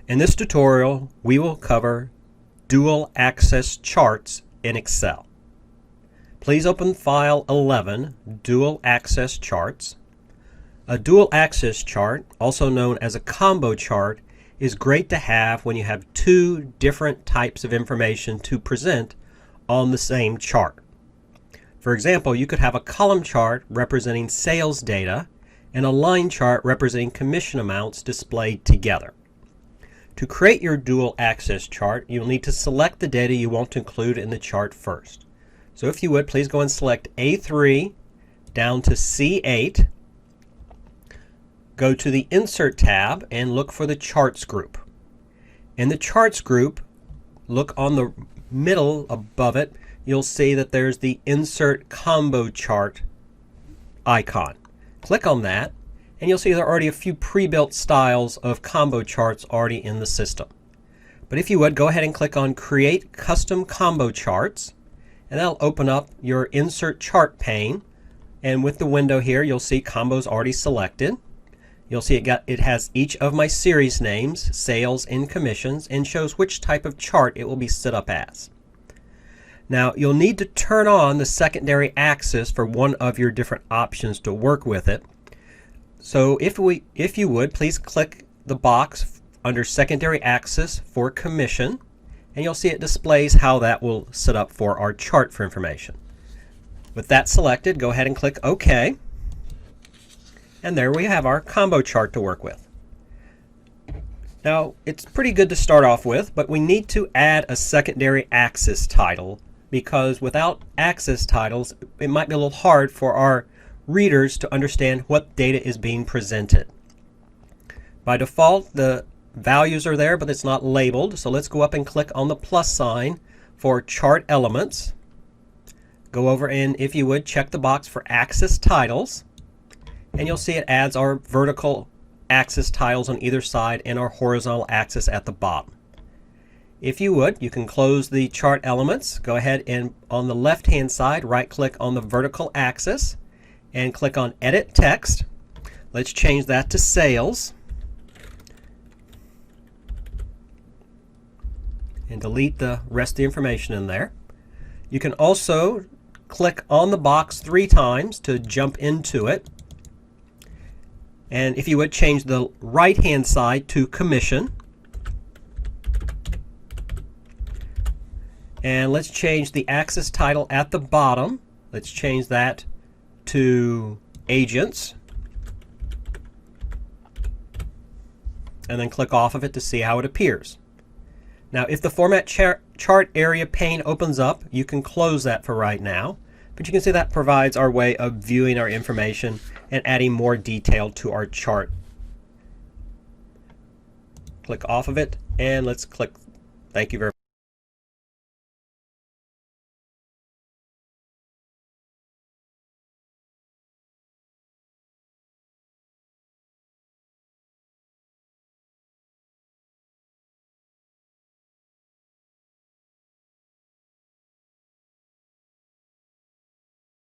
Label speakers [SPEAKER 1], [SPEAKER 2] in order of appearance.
[SPEAKER 1] In this tutorial, we will cover dual access charts in Excel. Please open File 11, Dual Access Charts. A dual access chart, also known as a combo chart, is great to have when you have two different types of information to present on the same chart. For example, you could have a column chart representing sales data and a line chart representing commission amounts displayed together. To create your dual access chart, you'll need to select the data you want to include in the chart first. So if you would, please go and select A3 down to C8. Go to the Insert tab and look for the Charts group. In the Charts group, look on the middle above it. You'll see that there's the Insert Combo Chart icon. Click on that, and you'll see there are already a few pre-built styles of combo charts already in the system. But if you would, go ahead and click on Create Custom Combo Charts, and that'll open up your Insert Chart pane. And with the window here, you'll see combos already selected. You'll see it has each of my series names, sales and commissions, and shows which type of chart it will be set up as. Now, you'll need to turn on the secondary axis for one of your different options to work with it. So if you would, please click the box under secondary axis for commission, and you'll see it displays how that will set up for our chart for information. With that selected, go ahead and click OK. And there we have our combo chart to work with. Now, it's pretty good to start off with, but we need to add a secondary axis title, because without axis titles, it might be a little hard for our readers to understand what data is being presented. By default, the values are there, but it's not labeled. So let's go up and click on the plus sign for Chart Elements. Go over and, if you would, check the box for Axis Titles. And you'll see it adds our vertical axis titles on either side and our horizontal axis at the bottom. If you would, you can close the Chart Elements. Go ahead and on the left-hand side, right-click on the vertical axis and click on Edit Text. Let's change that to Sales. And delete the rest of the information in there. You can also click on the box 3 times to jump into it. And if you would, change the right-hand side to Commission. And let's change the axis title at the bottom. Let's change that to Agents. And then click off of it to see how it appears. Now, if the Format Chart Area pane opens up, you can close that for right now. But you can see that provides our way of viewing our information and adding more detail to our chart. Click off of it, and let's click. Thank you very much.